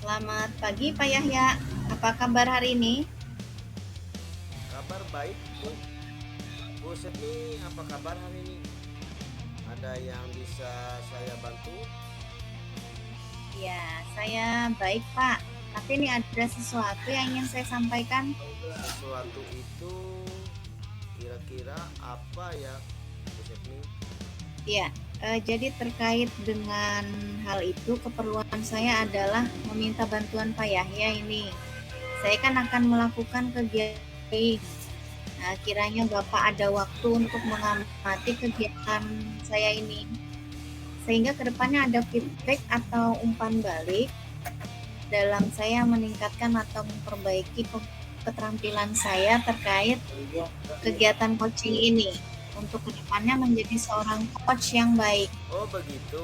Selamat pagi Pak Yahya. Apa kabar hari ini? Kabar baik, Bu. Bu Sepni, apa kabar hari ini? Ada yang bisa saya bantu? Ya, saya baik Pak. Tapi ini ada sesuatu yang ingin saya sampaikan. Sesuatu itu kira-kira apa ya, Bu Sepni? Ya, jadi terkait dengan hal itu, keperluan saya adalah meminta bantuan Pak Yahya ini. Saya kan akan melakukan kegiatan. Nah, kiranya Bapak ada waktu untuk mengamati kegiatan saya ini. Sehingga kedepannya ada feedback atau umpan balik dalam saya meningkatkan atau memperbaiki keterampilan saya terkait kegiatan coaching ini untuk kedepannya menjadi seorang coach yang baik. Oh begitu.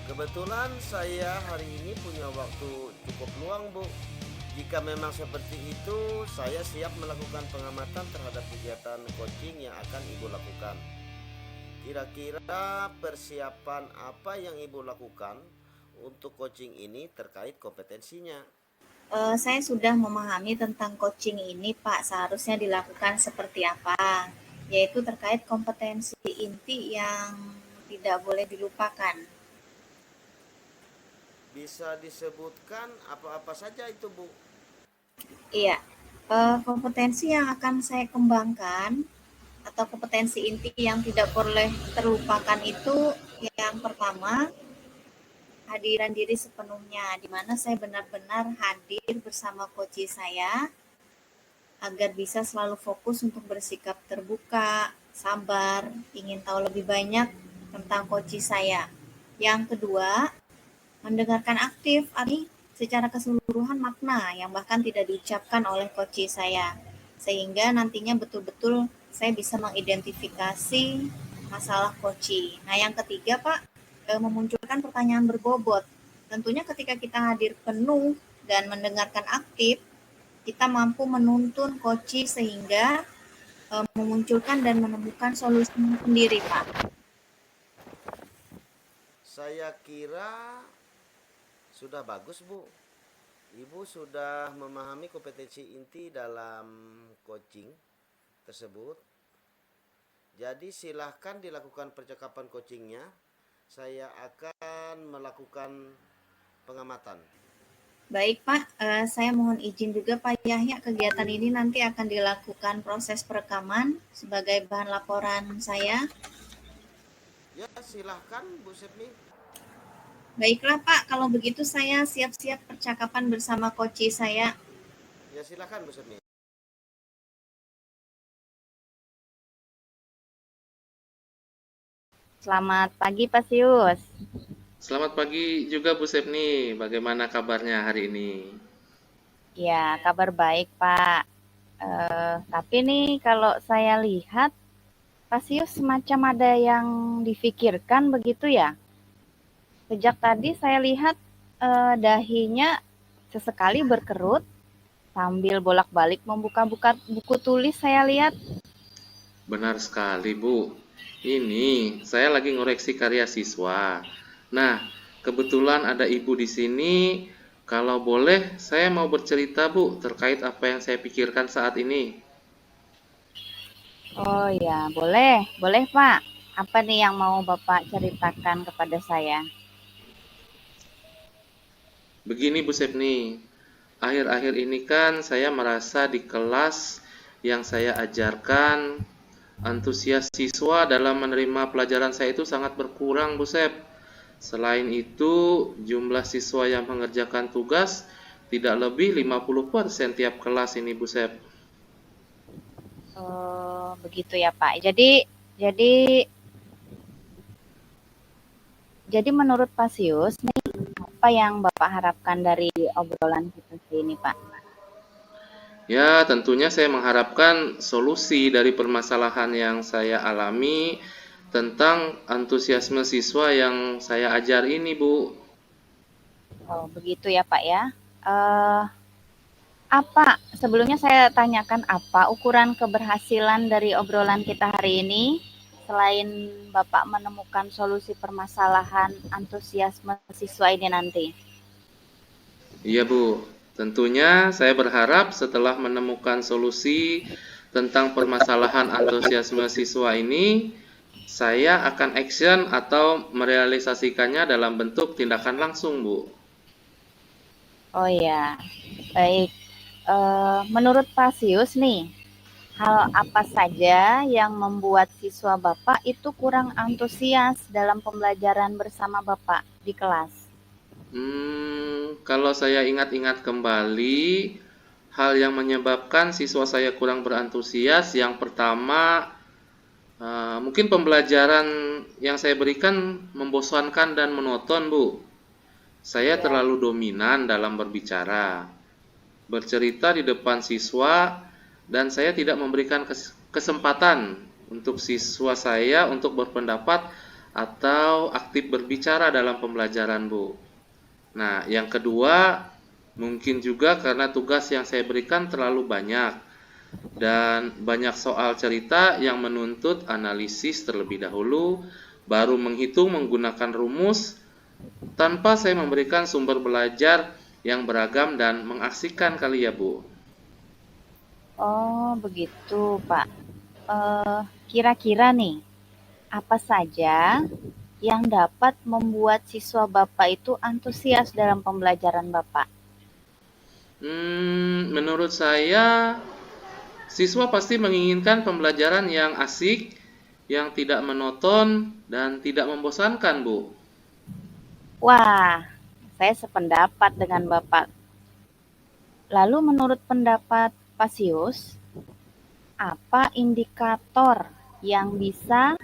Kebetulan saya hari ini punya waktu cukup luang, Bu. Jika memang seperti itu, saya siap melakukan pengamatan terhadap kegiatan coaching yang akan Ibu lakukan. Kira-kira persiapan apa yang Ibu lakukan untuk coaching ini terkait kompetensinya? Saya sudah memahami tentang coaching ini, Pak. Seharusnya dilakukan seperti apa, yaitu terkait kompetensi inti yang tidak boleh dilupakan. Bisa disebutkan apa-apa saja itu, Bu? Iya, kompetensi yang akan saya kembangkan atau kompetensi inti yang tidak boleh terlupakan itu yang pertama, hadiran diri sepenuhnya, di mana saya benar-benar hadir bersama coach saya agar bisa selalu fokus untuk bersikap terbuka, sabar, ingin tahu lebih banyak tentang coach saya. Yang kedua, mendengarkan aktif arti secara keseluruhan makna yang bahkan tidak diucapkan oleh coach saya. Sehingga nantinya betul-betul saya bisa mengidentifikasi masalah coach. Nah, yang ketiga, Pak, memunculkan pertanyaan berbobot. Tentunya ketika kita hadir penuh dan mendengarkan aktif, kita mampu menuntun coach sehingga memunculkan dan menemukan solusi sendiri, Pak. Saya kira sudah bagus, Bu. Ibu sudah memahami kompetensi inti dalam coaching tersebut. Jadi silahkan dilakukan percakapan coachingnya. Saya akan melakukan pengamatan. Baik Pak, saya mohon izin juga Pak Yahya, kegiatan ini nanti akan dilakukan proses perekaman sebagai bahan laporan saya. Ya silahkan, Bu Sepni. Baiklah Pak, kalau begitu saya siap-siap percakapan bersama coach saya. Ya silahkan, Bu Sepni. Selamat pagi Pak Sius. Selamat pagi juga Bu Sepni, bagaimana kabarnya hari ini? Ya, kabar baik Pak. Tapi nih kalau saya lihat Pak Sius semacam ada yang difikirkan begitu ya. Sejak tadi saya lihat dahinya sesekali berkerut sambil bolak-balik membuka-buka buku tulis saya lihat. Benar sekali Bu, ini saya lagi ngoreksi karya siswa. Nah, kebetulan ada Ibu di sini, kalau boleh saya mau bercerita Bu terkait apa yang saya pikirkan saat ini. Oh ya, boleh, boleh Pak. Apa nih yang mau Bapak ceritakan kepada saya? Begini Bu Sepni, akhir-akhir ini kan saya merasa di kelas yang saya ajarkan antusias siswa dalam menerima pelajaran saya itu sangat berkurang, Bu Sep. Selain itu, jumlah siswa yang mengerjakan tugas tidak lebih 50% tiap kelas ini, Bu Sep. Oh, begitu ya Pak. Jadi jadi menurut Pak Sius, nih, apa yang Bapak harapkan dari obrolan kita ini, Pak? Ya, tentunya saya mengharapkan solusi dari permasalahan yang saya alami tentang antusiasme siswa yang saya ajar ini, Bu. Oh, begitu ya Pak ya. Eh, apa sebelumnya saya tanyakan apa ukuran keberhasilan dari obrolan kita hari ini selain Bapak menemukan solusi permasalahan antusiasme siswa ini nanti? Iya, Bu. Tentunya saya berharap setelah menemukan solusi tentang permasalahan antusiasme siswa ini, saya akan action atau merealisasikannya dalam bentuk tindakan langsung, Bu. Oh ya, baik. Menurut Pasius nih, hal apa saja yang membuat siswa Bapak itu kurang antusias dalam pembelajaran bersama Bapak di kelas? Kalau saya ingat-ingat kembali, hal yang menyebabkan siswa saya kurang berantusias, yang pertama, mungkin pembelajaran yang saya berikan membosankan dan monoton, Bu. Saya Ya. terlalu dominan dalam berbicara, bercerita di depan siswa, dan saya tidak memberikan kesempatan untuk siswa saya untuk berpendapat atau aktif berbicara dalam pembelajaran, Bu. Nah, yang kedua, mungkin juga karena tugas yang saya berikan terlalu banyak dan banyak soal cerita yang menuntut analisis terlebih dahulu, baru menghitung menggunakan rumus tanpa saya memberikan sumber belajar yang beragam dan mengasihkan kali ya, Bu. Oh, begitu, Pak. Kira-kira nih, apa saja yang dapat membuat siswa Bapak itu antusias dalam pembelajaran Bapak? Menurut saya, siswa pasti menginginkan pembelajaran yang asik, yang tidak monoton, dan tidak membosankan, Bu. Wah, saya sependapat dengan Bapak. Lalu menurut pendapat Pasius, apa indikator yang bisa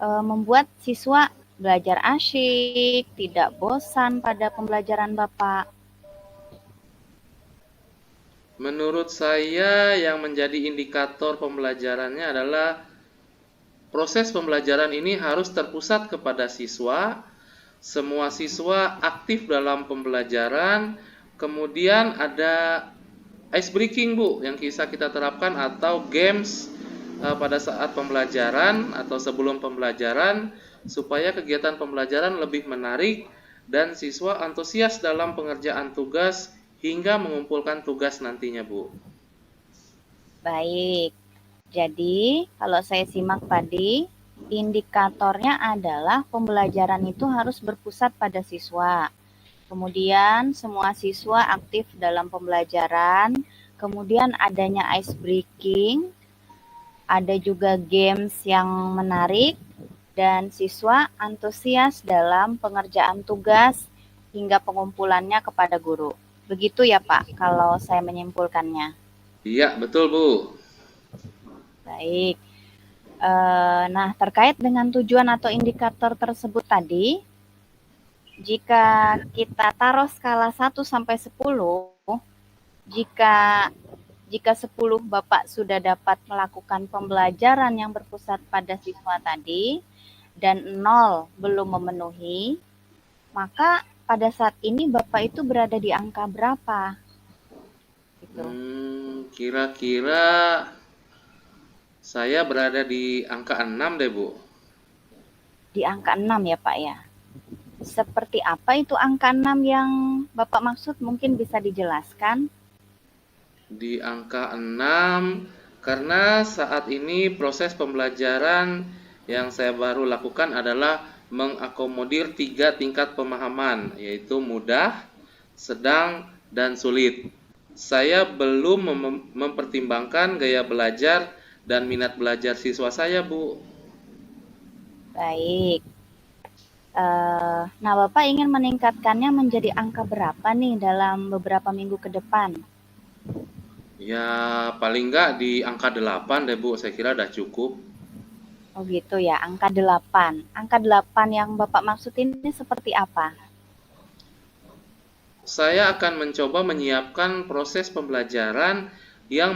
membuat siswa belajar asyik, tidak bosan pada pembelajaran Bapak? Menurut saya, yang menjadi indikator pembelajarannya adalah proses pembelajaran ini harus terpusat kepada siswa. Semua siswa aktif dalam pembelajaran. Kemudian ada ice breaking, Bu, yang bisa kita terapkan, atau games pada saat pembelajaran atau sebelum pembelajaran, supaya kegiatan pembelajaran lebih menarik dan siswa antusias dalam pengerjaan tugas hingga mengumpulkan tugas nantinya, Bu. Baik, jadi kalau saya simak tadi, indikatornya adalah pembelajaran itu harus berpusat pada siswa. Kemudian semua siswa aktif dalam pembelajaran, kemudian adanya ice breaking, ada juga games yang menarik, dan siswa antusias dalam pengerjaan tugas hingga pengumpulannya kepada guru. Begitu ya Pak, kalau saya menyimpulkannya. Iya, betul, Bu. Baik. Nah, terkait dengan tujuan atau indikator tersebut tadi, jika kita taruh skala 1 sampai 10, jika 10 Bapak sudah dapat melakukan pembelajaran yang berpusat pada siswa tadi dan 0 belum memenuhi, maka pada saat ini Bapak itu berada di angka berapa? Gitu. Kira-kira saya berada di angka 6 deh, Bu. Di angka 6 ya Pak ya. Seperti apa itu angka 6 yang Bapak maksud, mungkin bisa dijelaskan? Di angka 6 karena saat ini proses pembelajaran yang saya baru lakukan adalah mengakomodir 3 tingkat pemahaman, yaitu mudah, sedang, dan sulit. Saya belum mempertimbangkan gaya belajar dan minat belajar siswa saya, Bu. Baik. Nah, Bapak ingin meningkatkannya menjadi angka berapa nih dalam beberapa minggu ke depan? Ya, paling nggak di angka 8 deh, Bu. Saya kira udah cukup. Oh gitu ya, angka 8. Angka 8 yang Bapak maksud ini seperti apa? Saya akan mencoba menyiapkan proses pembelajaran yang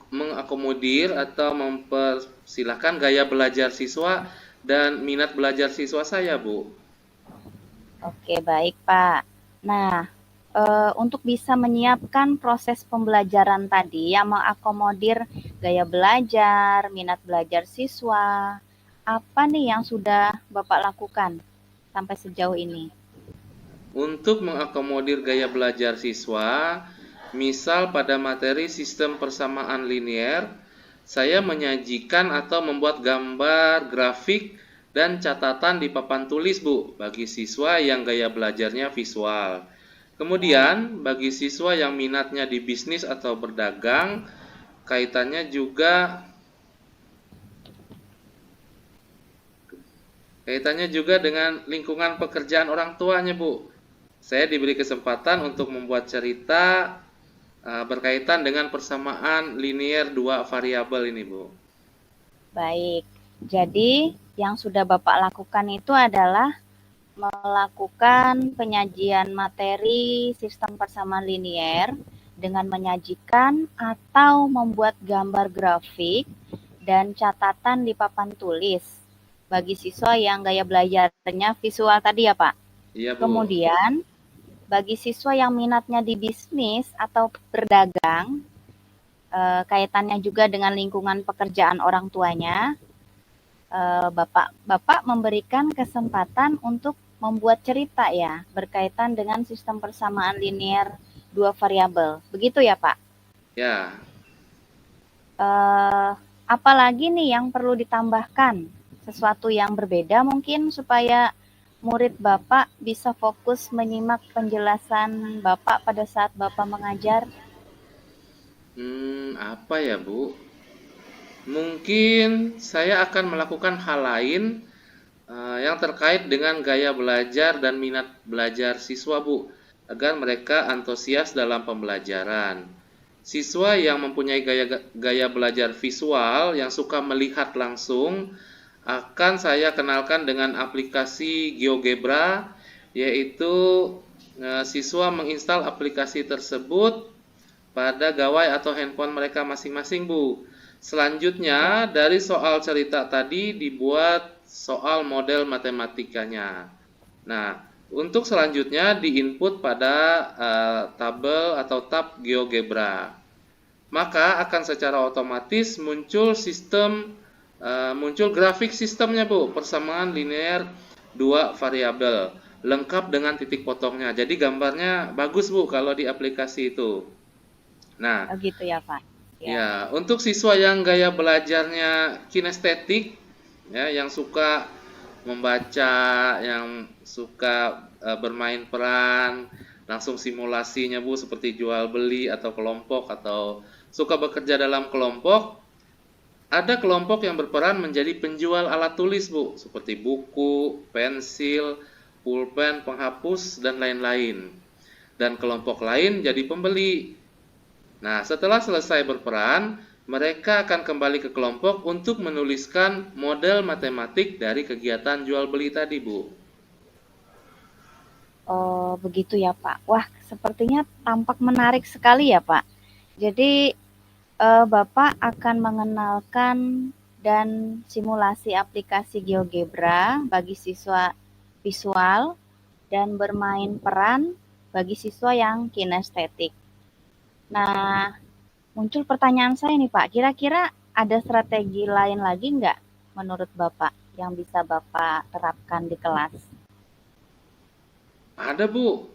mengakomodir atau mempersilahkan gaya belajar siswa dan minat belajar siswa saya, Bu. Oke, baik Pak. Nah, untuk bisa menyiapkan proses pembelajaran tadi yang mengakomodir gaya belajar, minat belajar siswa, apa nih yang sudah Bapak lakukan sampai sejauh ini? untuk mengakomodir gaya belajar siswa. Misal pada materi sistem persamaan linear, saya menyajikan atau membuat gambar, grafik, dan catatan di papan tulis, Bu, bagi siswa yang gaya belajarnya visual. Kemudian, bagi siswa yang minatnya di bisnis atau berdagang, kaitannya juga dengan lingkungan pekerjaan orang tuanya, Bu. Saya diberi kesempatan untuk membuat cerita berkaitan dengan persamaan linear dua variabel ini, Bu. Baik, jadi yang sudah Bapak lakukan itu adalah melakukan penyajian materi sistem persamaan linear dengan menyajikan atau membuat gambar grafik dan catatan di papan tulis bagi siswa yang gaya belajarnya visual tadi ya, Pak. Iya, Bu. Kemudian bagi siswa yang minatnya di bisnis atau berdagang, kaitannya juga dengan lingkungan pekerjaan orang tuanya, Bapak memberikan kesempatan untuk membuat cerita ya, berkaitan dengan sistem persamaan linear dua variabel. Begitu ya, Pak? Ya. Apalagi nih yang perlu ditambahkan? Sesuatu yang berbeda mungkin supaya murid Bapak bisa fokus menyimak penjelasan Bapak pada saat Bapak mengajar? Apa ya, Bu? Mungkin saya akan melakukan hal lain yang terkait dengan gaya belajar dan minat belajar siswa, Bu, agar mereka antusias dalam pembelajaran. Siswa yang mempunyai gaya belajar visual yang suka melihat langsung akan saya kenalkan dengan aplikasi GeoGebra, yaitu siswa menginstal aplikasi tersebut pada gawai atau handphone mereka masing-masing, Bu. Selanjutnya, dari soal cerita tadi dibuat soal model matematikanya. Nah, untuk selanjutnya diinput pada tabel atau tab GeoGebra. Maka akan secara otomatis muncul grafik sistemnya, Bu, persamaan linear dua variabel, lengkap dengan titik potongnya. Jadi gambarnya bagus, Bu, kalau di aplikasi itu. Nah, gitu ya, Pak. Ya, untuk siswa yang gaya belajarnya kinestetik, ya, yang suka membaca, yang suka bermain peran, langsung simulasinya, Bu, seperti jual beli atau kelompok, atau suka bekerja dalam kelompok, ada kelompok yang berperan menjadi penjual alat tulis, Bu, seperti buku, pensil, pulpen, penghapus, dan lain-lain. Dan kelompok lain jadi pembeli. Nah, setelah selesai berperan, mereka akan kembali ke kelompok untuk menuliskan model matematik dari kegiatan jual beli tadi, Bu. Oh, begitu ya, Pak. Wah, sepertinya tampak menarik sekali ya, Pak. Jadi, Bapak akan mengenalkan dan simulasi aplikasi GeoGebra bagi siswa visual dan bermain peran bagi siswa yang kinestetik. Nah, muncul pertanyaan saya nih, Pak. Kira-kira ada strategi lain lagi nggak menurut Bapak yang bisa Bapak terapkan di kelas? Ada, Bu.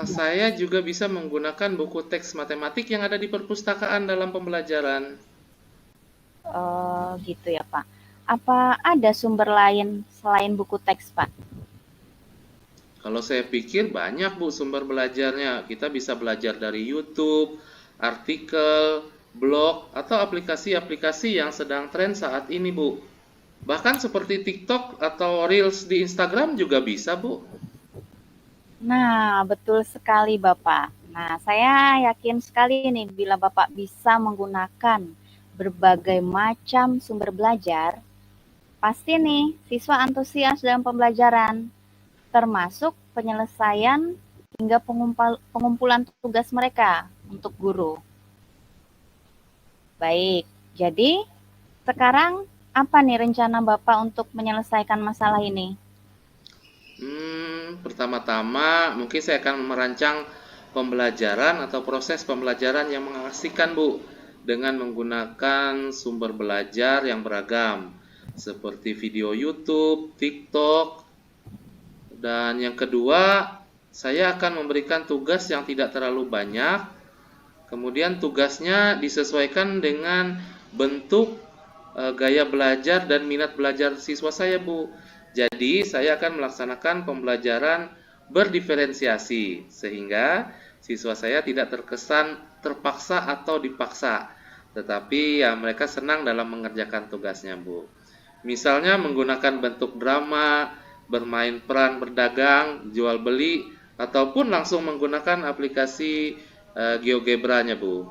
Saya juga bisa menggunakan buku teks matematik yang ada di perpustakaan dalam pembelajaran. Oh, gitu ya, Pak. Apa ada sumber lain selain buku teks, Pak? Kalau saya pikir banyak, Bu, sumber belajarnya. Kita bisa belajar dari YouTube, artikel, blog, atau aplikasi-aplikasi yang sedang tren saat ini, Bu. Bahkan seperti TikTok atau Reels di Instagram juga bisa, Bu. Nah, betul sekali Bapak. Nah, saya yakin sekali nih bila Bapak bisa menggunakan berbagai macam sumber belajar, pasti nih siswa antusias dalam pembelajaran, termasuk penyelesaian hingga pengumpulan tugas mereka untuk guru. Baik, jadi sekarang apa nih rencana Bapak untuk menyelesaikan masalah ini? Pertama-tama mungkin saya akan merancang pembelajaran atau proses pembelajaran yang mengasihkan, Bu, dengan menggunakan sumber belajar yang beragam seperti video YouTube, TikTok, Dan yang kedua, saya akan memberikan tugas yang tidak terlalu banyak. Kemudian tugasnya disesuaikan dengan bentuk, gaya belajar dan minat belajar siswa saya, Bu. Jadi, saya akan melaksanakan pembelajaran berdiferensiasi sehingga siswa saya tidak terkesan terpaksa atau dipaksa, tetapi ya mereka senang dalam mengerjakan tugasnya, Bu. Misalnya menggunakan bentuk drama, bermain peran berdagang, jual beli, ataupun langsung menggunakan aplikasi GeoGebra-nya, Bu.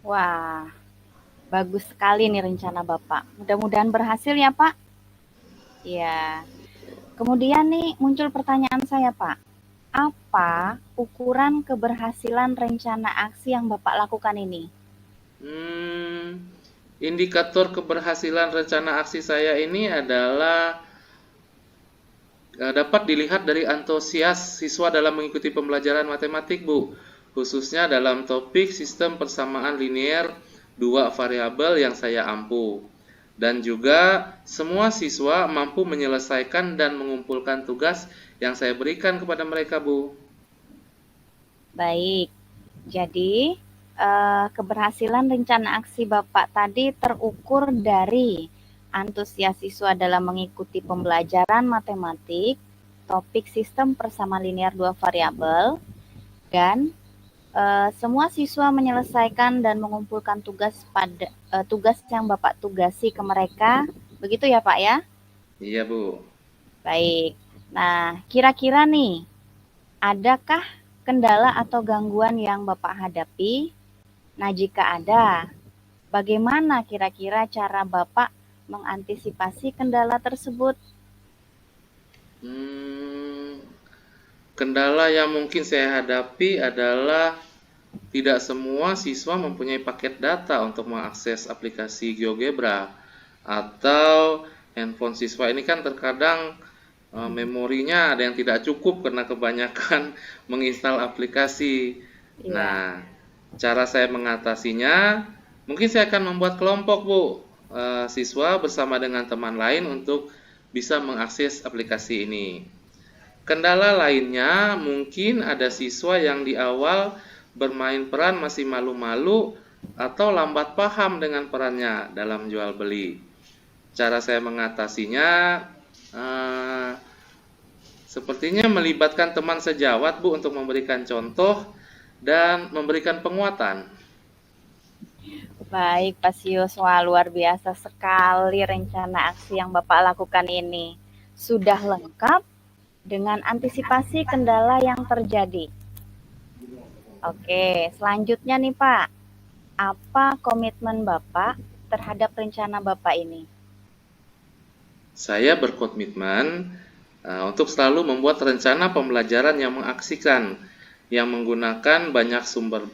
Wah, bagus sekali nih rencana Bapak. Mudah-mudahan berhasil ya, Pak. Ya. Kemudian nih muncul pertanyaan saya, Pak. Apa ukuran keberhasilan rencana aksi yang Bapak lakukan ini? Indikator keberhasilan rencana aksi saya ini adalah dapat dilihat dari antusias siswa dalam mengikuti pembelajaran matematik, Bu. Khususnya dalam topik sistem persamaan linear dua variabel yang saya ampu. Dan juga semua siswa mampu menyelesaikan dan mengumpulkan tugas yang saya berikan kepada mereka, Bu. Baik, jadi keberhasilan rencana aksi Bapak tadi terukur dari antusias siswa dalam mengikuti pembelajaran matematik, topik sistem persamaan linear dua variabel, dan semua siswa menyelesaikan dan mengumpulkan tugas yang Bapak tugasi ke mereka, begitu ya Pak ya? Iya, Bu. Baik. Nah, kira-kira nih, adakah kendala atau gangguan yang Bapak hadapi? Nah, jika ada, bagaimana kira-kira cara Bapak mengantisipasi kendala tersebut? Kendala yang mungkin saya hadapi adalah tidak semua siswa mempunyai paket data untuk mengakses aplikasi GeoGebra, atau handphone siswa ini kan terkadang memorinya ada yang tidak cukup karena kebanyakan menginstal aplikasi. Iya. Nah, cara saya mengatasinya, mungkin saya akan membuat kelompok, Bu, siswa bersama dengan teman lain untuk bisa mengakses aplikasi ini. Kendala lainnya mungkin ada siswa yang di awal bermain peran masih malu-malu atau lambat paham dengan perannya dalam jual beli. Cara saya mengatasinya sepertinya melibatkan teman sejawat, Bu, untuk memberikan contoh dan memberikan penguatan. Baik, Pak Sius. Wah, luar biasa sekali rencana aksi yang Bapak lakukan ini. Sudah lengkap dengan antisipasi kendala yang terjadi. Oke, selanjutnya nih Pak, apa komitmen Bapak terhadap rencana Bapak ini? Saya berkomitmen untuk selalu membuat rencana pembelajaran yang mengaksikan, yang menggunakan banyak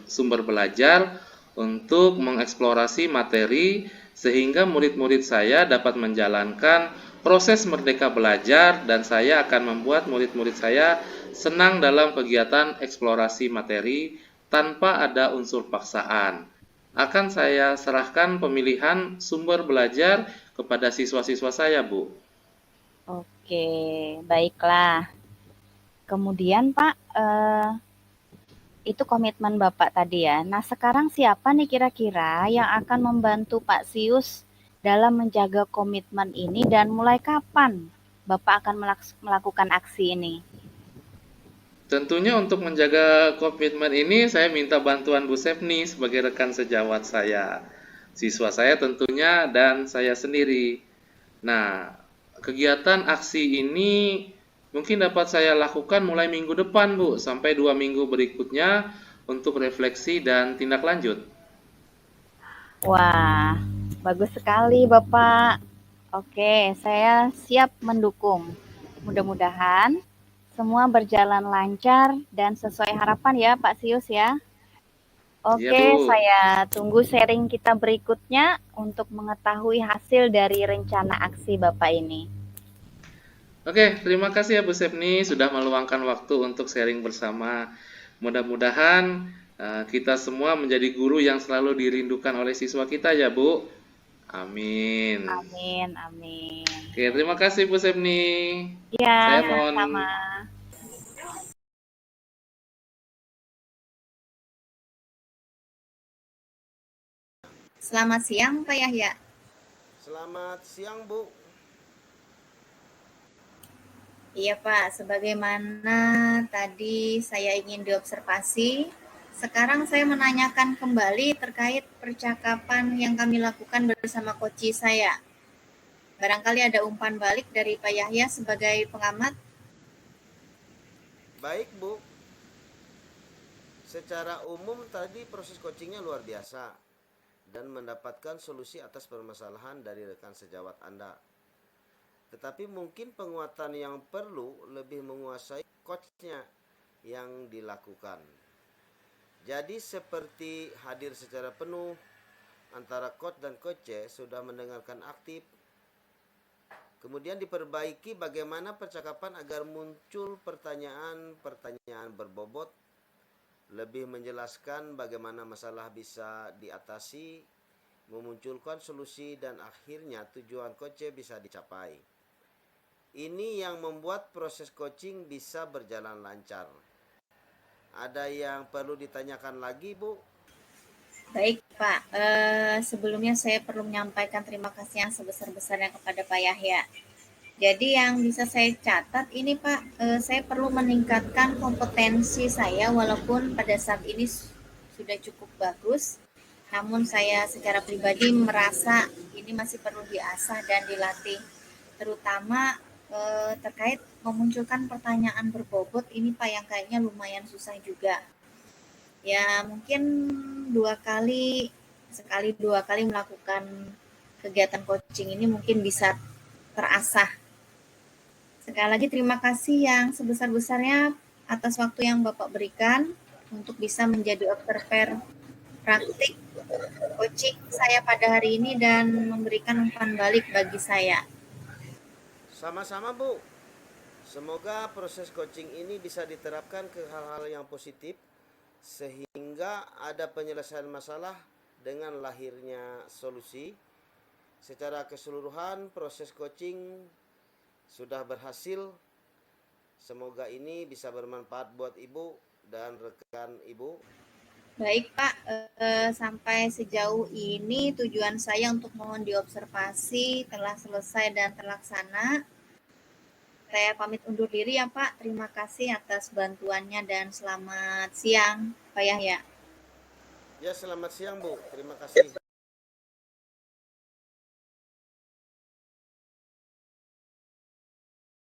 sumber belajar untuk mengeksplorasi materi sehingga murid-murid saya dapat menjalankan proses merdeka belajar, dan saya akan membuat murid-murid saya senang dalam kegiatan eksplorasi materi tanpa ada unsur paksaan. Akan saya serahkan pemilihan sumber belajar kepada siswa-siswa saya, Bu. Oke, baiklah. Kemudian Pak, itu komitmen Bapak tadi ya. Nah, sekarang siapa nih kira-kira yang akan membantu Pak Sius dalam menjaga komitmen ini, dan mulai kapan Bapak akan melakukan aksi ini? Tentunya untuk menjaga komitmen ini saya minta bantuan Bu Sepni sebagai rekan sejawat saya, siswa saya tentunya, dan saya sendiri. Nah, kegiatan aksi ini mungkin dapat saya lakukan mulai minggu depan, Bu, sampai 2 minggu berikutnya untuk refleksi dan tindak lanjut. Wah, bagus sekali Bapak. Oke, saya siap mendukung. Mudah-mudahan semua berjalan lancar dan sesuai harapan ya Pak Sius ya. Oke, Iya, Bu. saya tunggu sharing kita berikutnya untuk mengetahui hasil dari rencana aksi Bapak ini. Oke, terima kasih ya Bu Sepni sudah meluangkan waktu untuk sharing bersama. Mudah-mudahan kita semua menjadi guru yang selalu dirindukan oleh siswa kita ya, Bu. Amin. Amin, amin. Oke, terima kasih Bu Sepni. Iya, Saya mohon sama-sama. Selamat siang Pak Yahya. Selamat siang Bu. Iya Pak, sebagaimana tadi saya ingin diobservasi, sekarang saya menanyakan kembali terkait percakapan yang kami lakukan bersama koci saya. Barangkali ada umpan balik dari Pak Yahya sebagai pengamat. Baik Bu. Secara umum tadi proses coachingnya luar biasa dan mendapatkan solusi atas permasalahan dari rekan sejawat Anda. Tetapi mungkin penguatan yang perlu lebih menguasai coachnya yang dilakukan. Jadi seperti hadir secara penuh antara coach dan coach sudah mendengarkan aktif. Kemudian diperbaiki bagaimana percakapan agar muncul pertanyaan-pertanyaan berbobot, lebih menjelaskan bagaimana masalah bisa diatasi, memunculkan solusi dan akhirnya tujuan coach bisa dicapai. Ini yang membuat proses coaching bisa berjalan lancar. Ada yang perlu ditanyakan lagi, Bu? Baik Pak, sebelumnya saya perlu menyampaikan terima kasih yang sebesar-besarnya kepada Pak Yahya. Jadi yang bisa saya catat ini Pak, saya perlu meningkatkan kompetensi saya walaupun pada saat ini sudah cukup bagus. Namun saya secara pribadi merasa ini masih perlu diasah dan dilatih. Terutama terkait memunculkan pertanyaan berbobot ini Pak yang kayaknya lumayan susah juga. Ya mungkin sekali dua kali melakukan kegiatan coaching ini mungkin bisa terasah. Sekali lagi terima kasih yang sebesar-besarnya atas waktu yang Bapak berikan untuk bisa menjadi observer praktik coaching saya pada hari ini dan memberikan umpan balik bagi saya. Sama-sama, Bu. Semoga proses coaching ini bisa diterapkan ke hal-hal yang positif sehingga ada penyelesaian masalah dengan lahirnya solusi. Secara keseluruhan proses coaching sudah berhasil. Semoga ini bisa bermanfaat buat Ibu dan rekan Ibu. Baik Pak, sampai sejauh ini tujuan saya untuk mohon diobservasi telah selesai dan terlaksana. Saya pamit undur diri ya Pak. Terima kasih atas bantuannya dan selamat siang Pak Yahya. Ya, selamat siang Bu. Terima kasih.